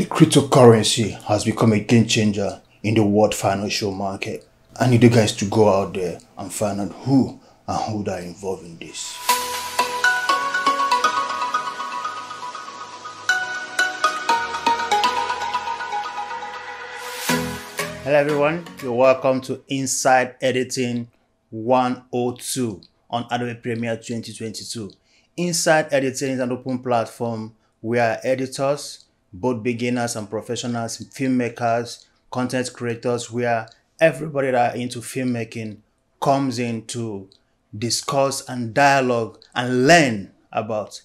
The cryptocurrency has become a game changer in the world financial market. I need you guys to go out there and find out who are involved in this. Hello everyone, you're welcome to Inside Editing 102 on Adobe Premiere 2022. Inside Editing is an open platform where editors, both beginners and professionals, filmmakers, content creators, where everybody that are into filmmaking comes in to discuss and dialogue and learn about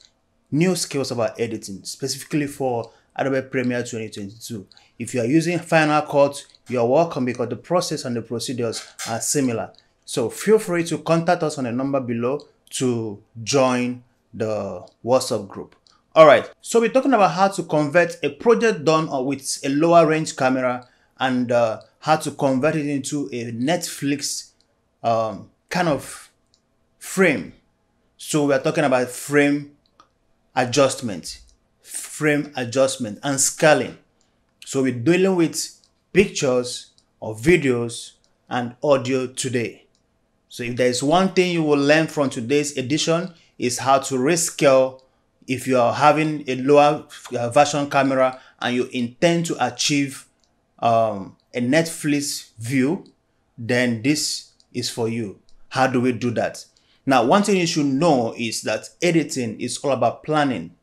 new skills about editing, specifically for Adobe Premiere 2022. If you are using Final Cut, you are welcome because the process and the procedures are similar. So feel free to contact us on the number below to join the WhatsApp group. All right, so we're talking about how to convert a project done with a lower range camera and how to convert it into a Netflix kind of frame. So we're talking about frame adjustment and scaling. So we're dealing with pictures or videos and audio today. So if there is one thing you will learn from today's edition is how to rescale if you are having a lower version camera and you intend to achieve a Netflix view, then this is for you. How do we do that? Now, one thing you should know is that editing is all about planning.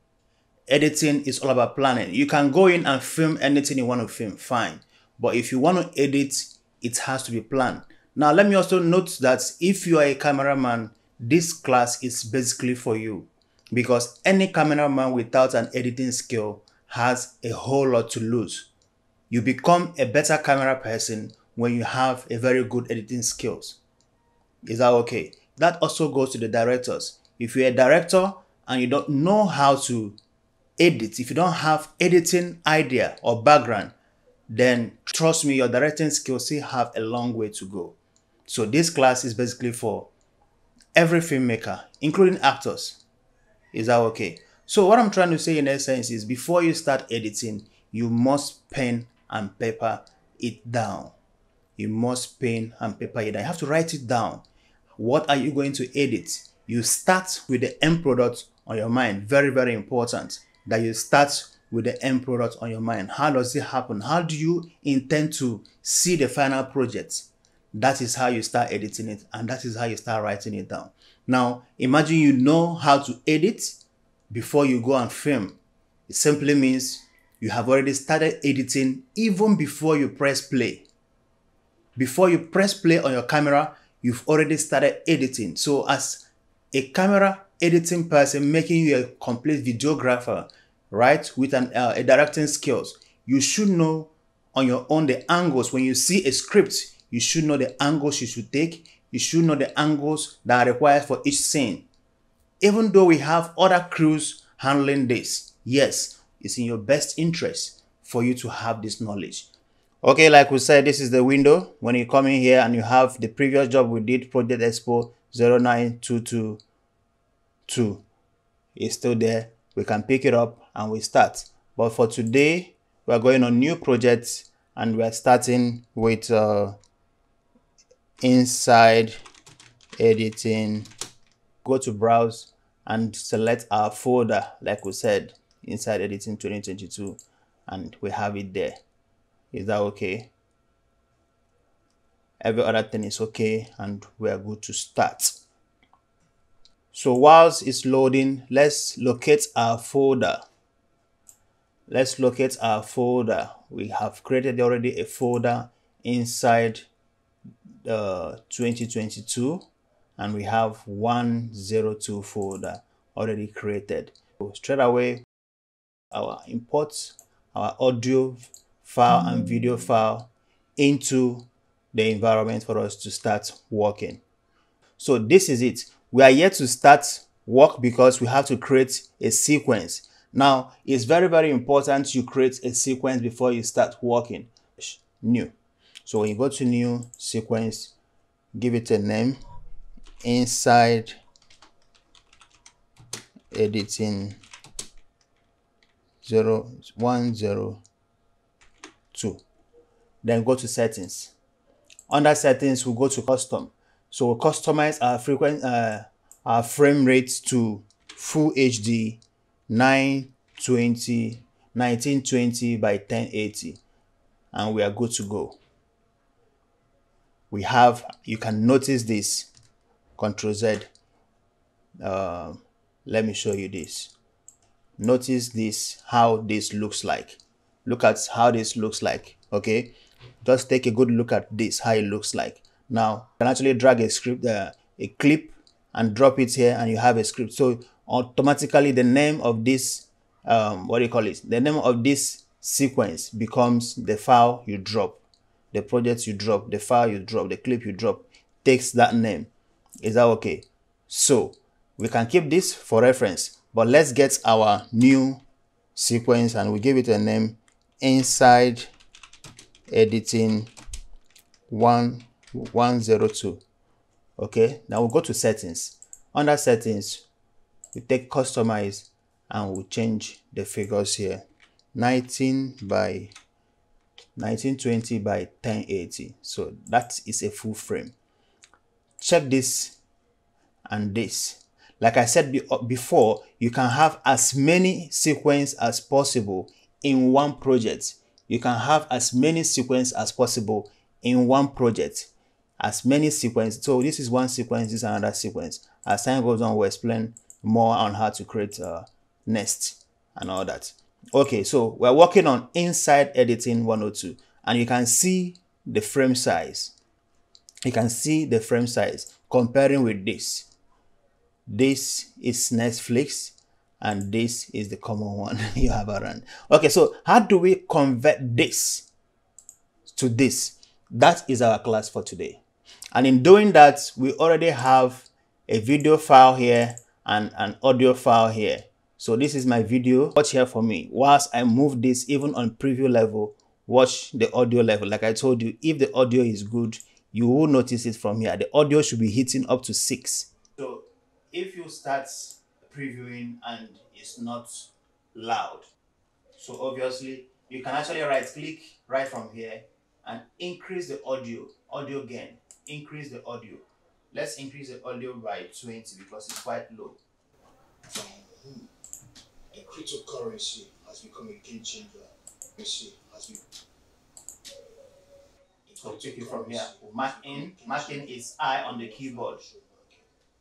Editing is all about planning. You can go in and film anything you want to film, fine. But if you want to edit, it has to be planned. Now, let me also note that if you are a cameraman, this class is basically for you. Because any cameraman without an editing skill has a whole lot to lose. You become a better camera person when you have a very good editing skills. Is that okay? That also goes to the directors. If you're a director and you don't know how to edit, if you don't have editing idea or background, then trust me, your directing skills still have a long way to go. So this class is basically for every filmmaker, including actors. Is that okay? So what I'm trying to say in essence is before you start editing, you must pen and paper it down. You must pen and paper it down. You have to write it down. What are you going to edit? You start with the end product on your mind. Very, very important that you start with the end product on your mind. How does it happen? How do you intend to see the final project? That is how you start editing it, and that is how you start writing it down. Now, imagine you know how to edit before you go and film. It simply means you have already started editing even before you press play. Before you press play on your camera, you've already started editing. So as a camera editing person, making you a complete videographer, right, with a directing skills, you should know on your own the angles. When you see a script, you should know the angles you should take. You should know the angles that are required for each scene. Even though we have other crews handling this, yes, it's in your best interest for you to have this knowledge. Okay, like we said, this is the window. When you come in here and you have the previous job we did, Project Expo 09222, it's still there. We can pick it up and we start. But for today, we are going on new projects and we are starting with Inside Editing. Go to browse and select our folder, like we said, Inside Editing 2022, and we have it there. Is that okay? Every other thing is okay and we are good to start. So whilst it's loading, let's locate our folder. Let's locate our folder. We have created already a folder inside the 2022 and we have 102 folder already created. So straight away, our import our audio file and video file into the environment for us to start working. So this is it. We are yet to start work because we have to create a sequence. Now, it's very, very important you create a sequence before you start working. New. So when you go to new sequence, give it a name, Inside Editing 010 2. Then go to settings. Under settings, we'll go to custom. So we'll customize our frame rate to full HD 1920 by 1080, and we are good to go. You can notice this, Ctrl Z. Let me show you this. Notice this, how this looks like. Look at how this looks like. Okay, just take a good look at this, how it looks like. Now you can actually drag a script, a clip, and drop it here, and you have a script. So automatically the name of this what do you call it, the name of this sequence becomes the file you drop, the project you drop, the file you drop, the clip you drop takes that name. Is that okay? So we can keep this for reference, but let's get our new sequence and we give it a name, Inside Editing 102. Okay, now we'll go to settings. Under settings, we take customize and we'll change the figures here, 1920 by 1080. So that is a full frame. Check this and this. Like I said before, you can have as many sequences as possible in one project. You can have as many sequences as possible in one project. As many sequences. So this is one sequence, this is another sequence. As time goes on, we'll explain more on how to create a nest and all that. Okay, so we're working on Inside Editing 102, and you can see the frame size. You can see the frame size comparing with this. This is Netflix, and this is the common one you have around. Okay, so how do we convert this to this? That is our class for today. And in doing that, we already have a video file here and an audio file here. So this is my video. Watch here for me. Whilst I move this, even on preview level, watch the audio level. Like I told you, if the audio is good, you will notice it from here. The audio should be hitting up to 6. So if you start previewing and it's not loud, so obviously you can actually right click right from here and increase the audio gain. Increase the audio. Let's increase the audio by 20 because it's quite low. The cryptocurrency has become a game changer. So take it from here. Mark in. Marking is I on the keyboard,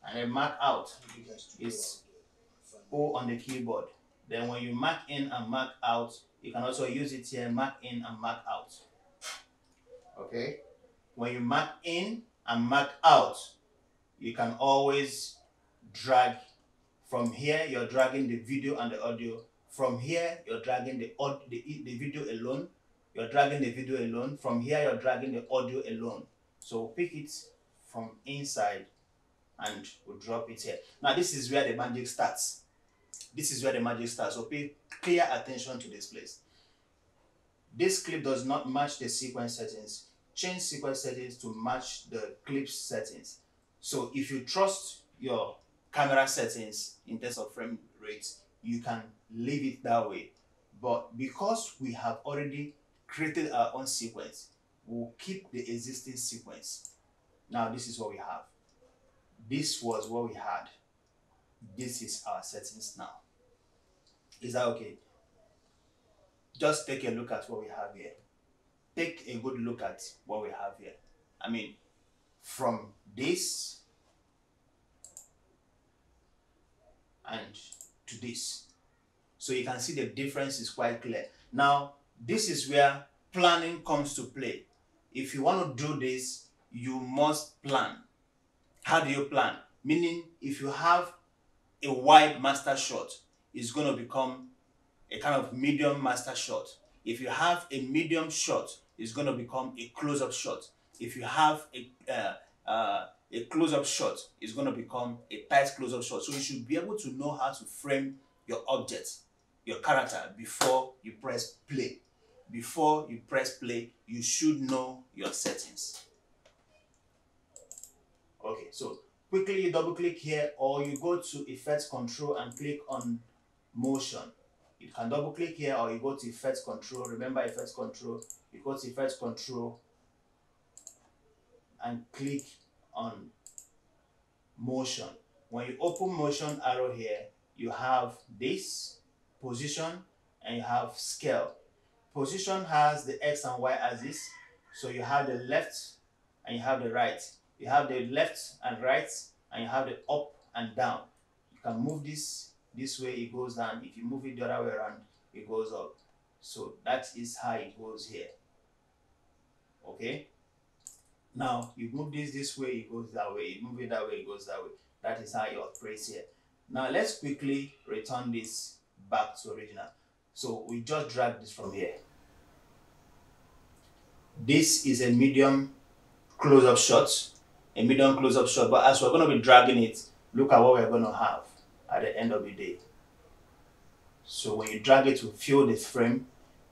and then mark out is O on the keyboard. Then when you mark in and mark out, you can also use it here, mark in and mark out. Okay? When you mark in and mark out, you can always drag from here. You're dragging the video and the audio. From here, you're dragging the video alone. You're dragging the video alone. From here, you're dragging the audio alone. So pick it from inside and we'll drop it here. Now this is where the magic starts. This is where the magic starts. So pay clear attention to this place. This clip does not match the sequence settings. Change sequence settings to match the clip settings. So if you trust your camera settings in terms of frame rates, you can leave it that way. But because we have already created our own sequence, we'll keep the existing sequence. Now this is what we have. This was what we had. This is our settings now. Is that okay? Just take a look at what we have here. Take a good look at what we have here. I mean, from this and to this. So you can see the difference is quite clear. Now, this is where planning comes to play. If you want to do this, you must plan. How do you plan? Meaning, if you have a wide master shot, it's going to become a kind of medium master shot. If you have a medium shot, it's going to become a close-up shot. If you have a close-up shot, it's going to become a tight close-up shot. So you should be able to know how to frame your object, your character, before you press play. Before you press play, you should know your settings. Okay, so quickly you double click here, or you go to Effects Control and click on Motion. You can double click here, or you go to effect control. Remember effect control. You go to effect control and click on motion. When you open motion arrow here, you have this position and you have scale. Position has the X and Y axis, so you have the left and you have the right. You have the left and right, and you have the up and down. You can move this way, it goes down. If you move it the other way around, it goes up. So that is how it goes here. Okay, now you move this way, it goes that way. You move it that way, it goes that way. That is how you operate here. Now let's quickly return this back to original. So we just drag this from here. This is a medium close-up shot, but as we're going to be dragging it, look at what we're going to have at the end of the day. So when you drag it to fill the frame,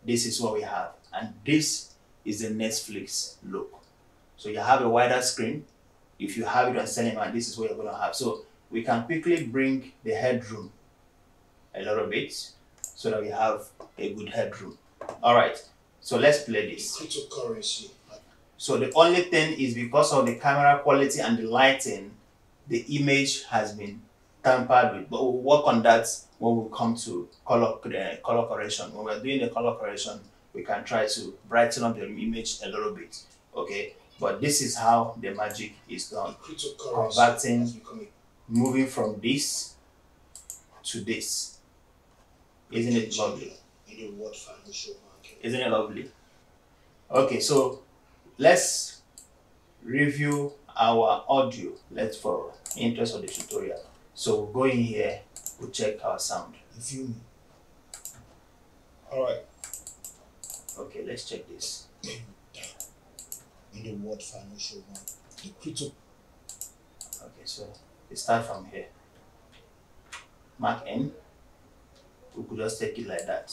this is what we have, and this is the Netflix look. So you have a wider screen. If you have it on cinema, this is what you're going to have. So we can quickly bring the headroom a little bit so that we have a good headroom. All right, so let's play this. Cryptocurrency. So the only thing is, because of the camera quality and the lighting, the image has been tampered with. But we'll work on that when we come to color correction. When we're doing the color correction, we can try to brighten up the image a little bit. Okay, but this is how the magic is done. Converting, moving from this to this. Isn't it lovely? Isn't it lovely? Okay, so let's review our audio. Let's, for interest of the tutorial. So we'll go in here, we'll check our sound. You feel me? Alright. Okay, let's check this. In the word financial one. The crypto. Okay, so we start from here. Mark N. We could just take it like that.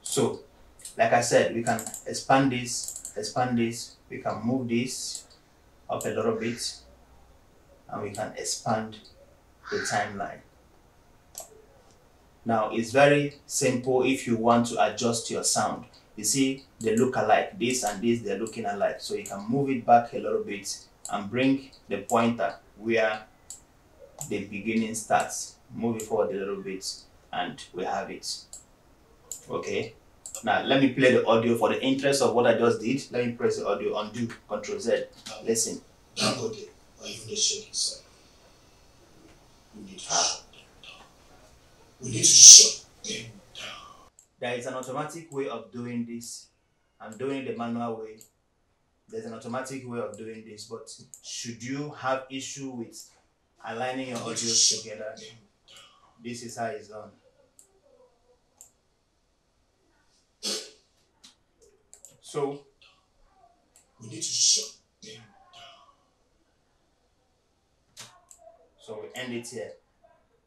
So, like I said, we can expand this, we can move this up a little bit, and we can expand the timeline. Now, it's very simple if you want to adjust your sound. You see, they look alike. This and this, they're looking alike. So you can move it back a little bit and bring the pointer where the beginning starts. Move it forward a little bit, and we have it. Okay. Now let me play the audio. For the interest of what I just did, let me press the audio, undo, Control Z. Listen. That audio, or even the shake inside. We need to shut them down. We need to shut them down. There is an automatic way of doing this. I'm doing it the manual way. There's an automatic way of doing this, but should you have issue with aligning your audio together, this is how it's done. So we need to shut them down. So we end it here.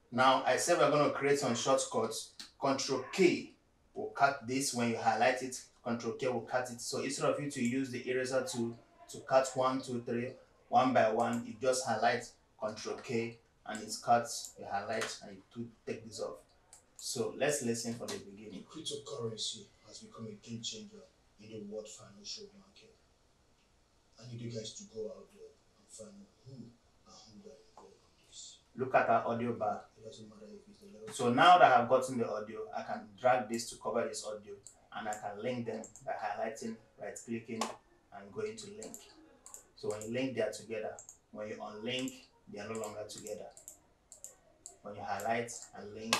Now I said we're going to create some shortcuts. Control K will cut this. When you highlight it, Control K will cut it. So instead of you to use the eraser tool to cut 1, 2, 3, one by one, you just highlight, Control K, and it's cut. You highlight and you take this off. So let's listen from the beginning. Cryptocurrency has become a game changer in the world financial market. I need you guys to go out there and find who and who are involved in this. Look at our audio bar. It doesn't matter if it's the level. So now that I've gotten the audio, I can drag this to cover this audio, and I can link them by highlighting, right clicking, and going to link. So when you link, they are together. When you unlink, they are no longer together. When you highlight and link,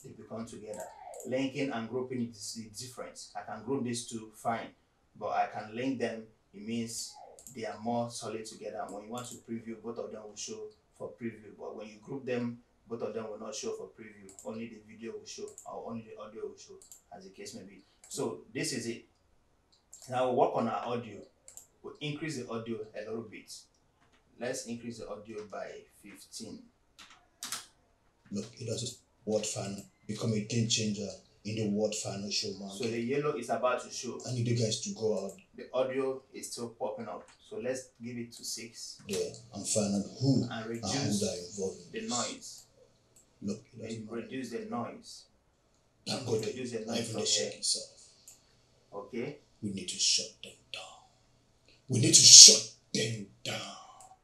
they become together. Linking and grouping is different. I can group these two, fine, but I can link them. It means they are more solid together. When you want to preview, both of them will show for preview, but when you group them, both of them will not show for preview. Only the video will show, or only the audio will show, as the case may be. So this is it. Now we'll work on our audio. We'll increase the audio a little bit. Let's increase the audio by 15. Look, it does what fan become a game changer in the world financial market. So the yellow is about to show. I need you guys to go out The audio is still popping up. So let's give it to 6. There and find out who and and reduce who that involved in the this. noise. Look, it doesn't matter. Reduce the noise. Thank God Reduce the not noise even from the shake here. itself. Okay. We need to shut them down. We need to shut them down.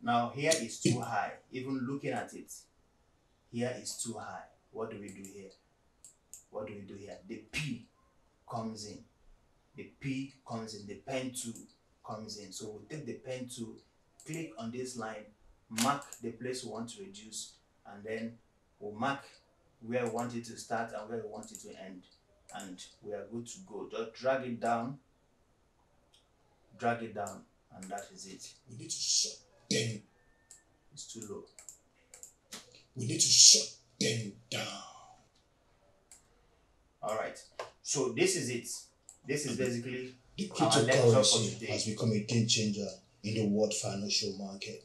Now here is too high. Even looking at it, here is too high. What do we do here? What do we do here? The P comes in. The P comes in. The pen tool comes in. So we'll take the pen tool, click on this line, mark the place we want to reduce, and then we'll mark where we want it to start and where we want it to end. And we are good to go. Just drag it down, and that is it. We need to shut them. It's too low. We need to shut them down. Alright, so this is it. This is basically The our lecture for cryptocurrency today. has become a game changer in the world financial market.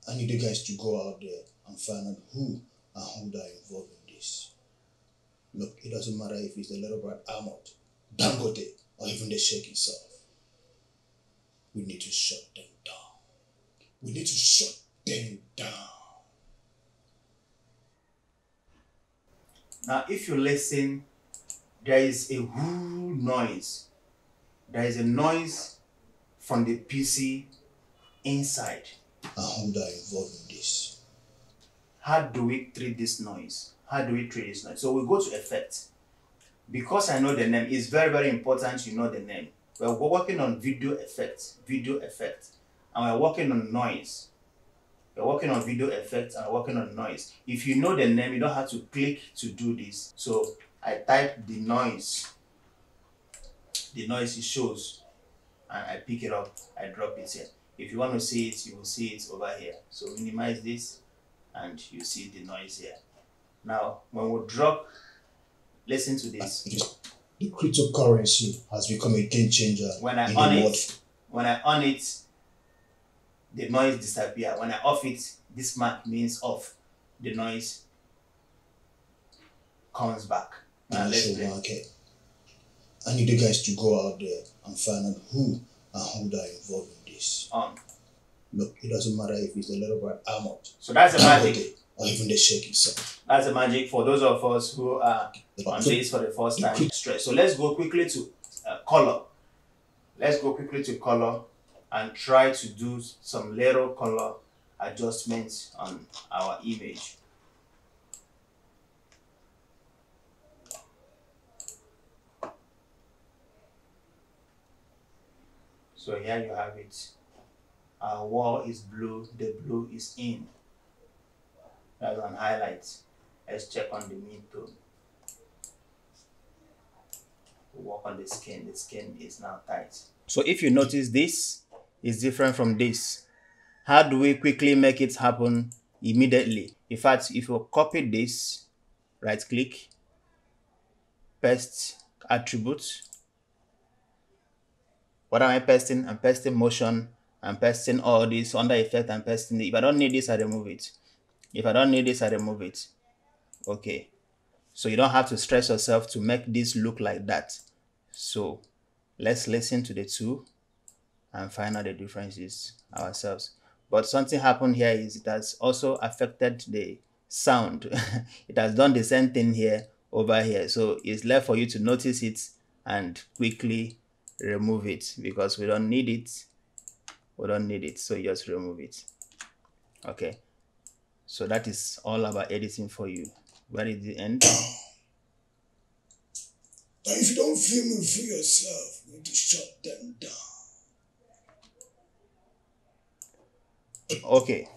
I need you guys to go out there and find out who and who that involved in this. Look, it doesn't matter if it's the little brother Ahmad, Dangote, or even the Sheikh himself. We need to shut them down. We need to shut them down. Now, if you listen, there is a whoo noise. There is a noise from the PC inside. And who that involved in this. How do we treat this noise? So we go to effect. Because I know the name, it's very, very important you know the name. We're working on video effect, and we're working on noise. We're working on video effects and working on noise. If you know the name, you don't have to click to do this. So I type the noise. The noise it shows, and I pick it up, I drop it here. If you want to see it, you will see it over here. So minimize this, and you see the noise here. Now, when we drop, listen to this. The cryptocurrency has become a game changer. When I on it, the noise disappears. When I off it, this mark means off. The noise comes back. Now let's play. Market. I need you guys to go out there and find out who and who that involved in this. Look, it doesn't matter if it's the little brother Ahmad. So that's the magic. Or even the Sheikh himself. That's the magic for those of us who are on this for the first time. So let's go quickly to color. Let's go quickly to color and try to do some little color adjustments on our image. So here you have it. Our wall is blue, the blue is in. That's on highlights. Let's check on the mid-tone. Work on the skin is now tight. So if you notice, this is different from this. How do we quickly make it happen immediately? In fact, if you copy this, right click, paste attribute. What am I pasting? I'm pasting motion. I'm pasting all this under effect. I'm pasting it. If I don't need this, I remove it. If I don't need this, I remove it. Okay. So you don't have to stress yourself to make this look like that. So let's listen to the two and find out the differences ourselves. But something happened here is it has also affected the sound. It has done the same thing here over here. So it's left for you to notice it and quickly remove it because we don't need it. We don't need it. So just remove it. Okay. So that is all about editing for you. Where is the end? And if you don't feel me for yourself, you need to shut them down. Okay.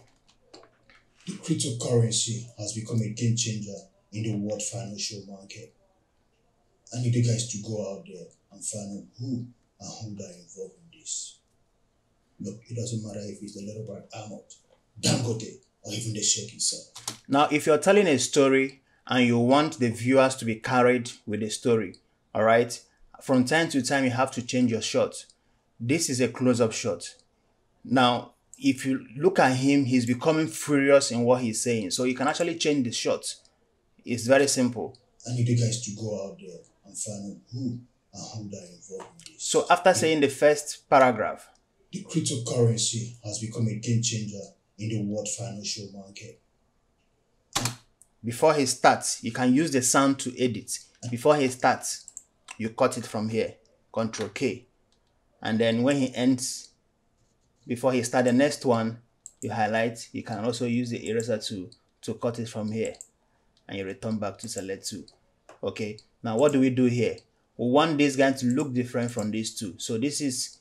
The cryptocurrency has become a game changer in the world financial market. I need you guys to go out there and find out who and who that involved in this. Look, it doesn't matter if it's the little brother Ahmad, Dangote, or even the Sheikh himself. Now, if you're telling a story and you want the viewers to be carried with the story, all right, from time to time, you have to change your shot. This is a close-up shot. Now, if you look at him, he's becoming furious in what he's saying. So you can actually change the shot. It's very simple. I need you guys to go out there and find out who and who that involved in this. So after saying the first paragraph, the cryptocurrency has become a game changer in the world financial market. before he starts, you can use the sound to edit. Before he starts, you cut it from here, Control K. And then when he ends, before he starts the next one, you highlight. You can also use the eraser tool to cut it from here, and you return back to select 2. Okay, now what do we do here? We want this guy to look different from these two. So this is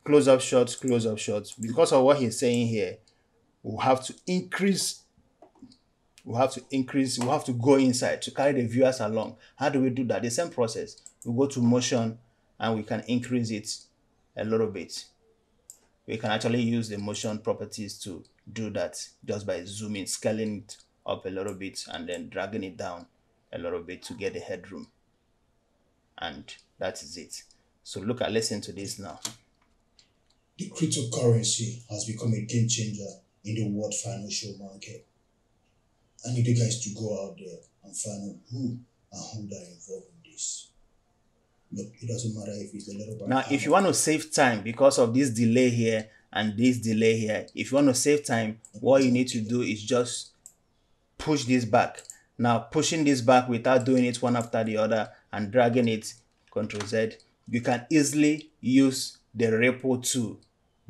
close-up shots, close-up shots. Because of what he's saying here, we'll have to increase, we'll have to go inside to carry the viewers along. How do we do that? The same process. We go to motion and we can increase it a little bit. We can actually use the motion properties to do that just by zooming, scaling it up a little bit and then dragging it down a little bit to get the headroom. And that is it. So listen to this now. The cryptocurrency has become a game changer in the world financial market. I need you guys to go out there and find out who that involved in this. Look, it doesn't matter if it's a little bit. Now, if you want to save time because of this delay here and this delay here, if you want to save time, what you need to do is just push this back. Now, pushing this back without doing it one after the other and dragging it, Ctrl Z, you can easily use the repo tool,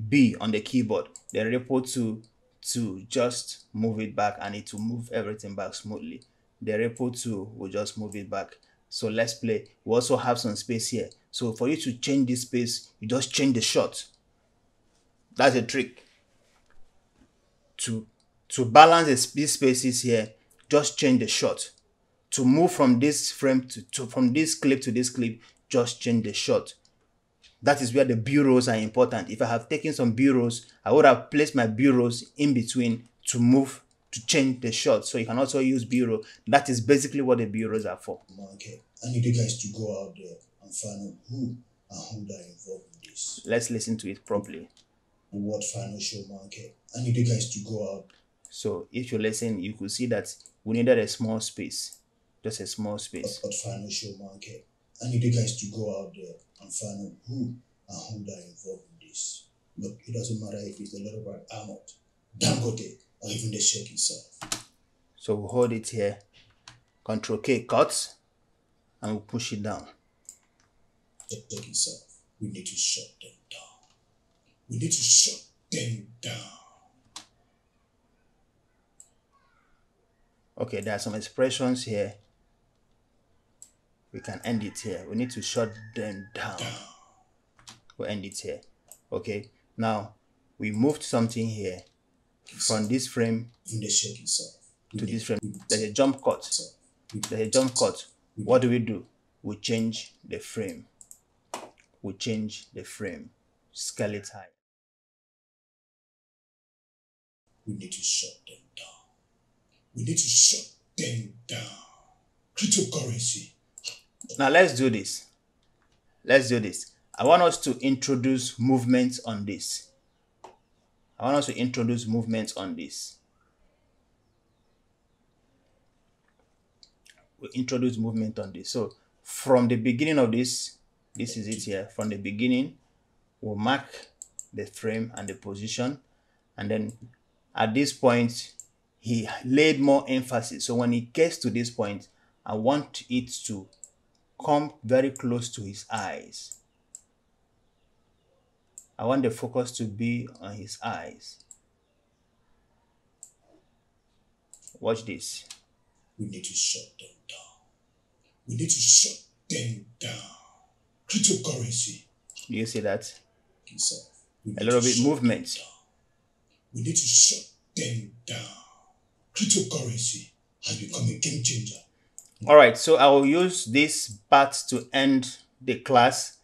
B on the keyboard, the repo tool to just move it back, and it will move everything back smoothly. The repo tool will just move it back. So let's play. We also have some space here. So for you to change this space, you just change the shot. That's a trick. To balance these spaces here, just change the shot. To move from this frame from this clip to this clip, just change the shot. That is where the bureaus are important. If I have taken some bureaus, I would have placed my bureaus in between to change the shot. So you can also use bureau. That is basically what the bureaus are for. Okay. I need you guys to go out there and find out who that involved in this. Let's listen to it properly. The world financial market. I need you guys to go out. So if you listen, you could see that we needed a small space. Just a small space. World financial market. I need you guys to go out there and find out who that involved in this. Look, it doesn't matter if it's the little bit Arnold, Dangote, or even the Sheikh himself. So we'll hold it here, Ctrl K, cut, and we'll push it down. The Sheikh himself, we need to shut them down. We need to shut them down. Okay, there are some expressions here. We can end it here. We need to shut them down. We'll end it here. Okay, now we moved something here from this frame in the Sheikh himself to this frame. There's a jump cut. There's a jump cut. What do? We change the frame. We change the frame. Scale it high. We need to shut them down. We need to shut them down. Cryptocurrency. Now let's do this. Let's do this. I want us to introduce movements on this. I want us to introduce movements on this. We introduce movement on this. So from the beginning of this is it here. From the beginning, we'll mark the frame and the position. And then at this point, he laid more emphasis. So when he gets to this point, I want it to come very close to his eyes. I want the focus to be on his eyes. Watch this. We need to shut them down. We need to shut them down. Cryptocurrency. Do you see that? A little bit movement. We need to shut them down. Cryptocurrency has become a game changer. All right, so I will use this part to end the class.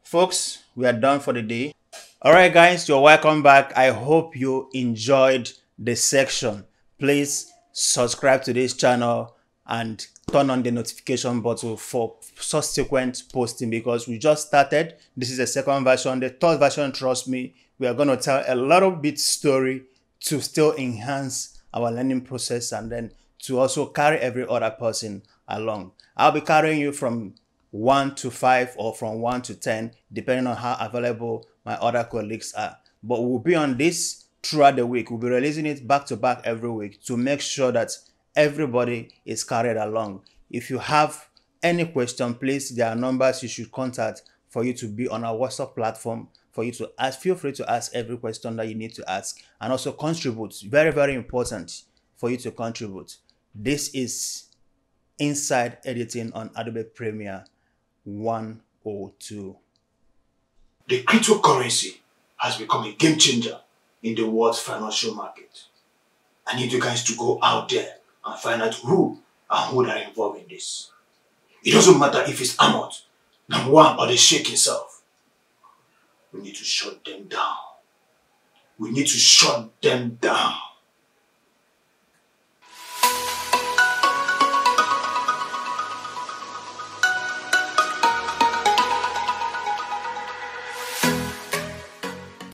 Folks, we are done for the day. All right, guys, you're welcome back. I hope you enjoyed the section. Please subscribe to this channel and turn on the notification button for subsequent posting, because we just started. This is the second version. The third version, trust me, we are going to tell a little bit story to still enhance our learning process and then to also carry every other person along. I'll be carrying you from 1 to 5 or from 1 to 10, depending on how available my other colleagues are. But we'll be on this throughout the week. We'll be releasing it back to back every week to make sure that everybody is carried along. If you have any question, please, there are numbers you should contact for you to be on our WhatsApp platform, for you to ask. Feel free to ask every question that you need to ask, and also contribute. Very, very important for you to contribute. This is Inside Editing on Adobe Premiere 102. The cryptocurrency has become a game changer in the world's financial market. I need you guys to go out there and find out who are involved in this. It doesn't matter if it's Ahmad, number one, or the Sheikh himself. We need to shut them down. We need to shut them down.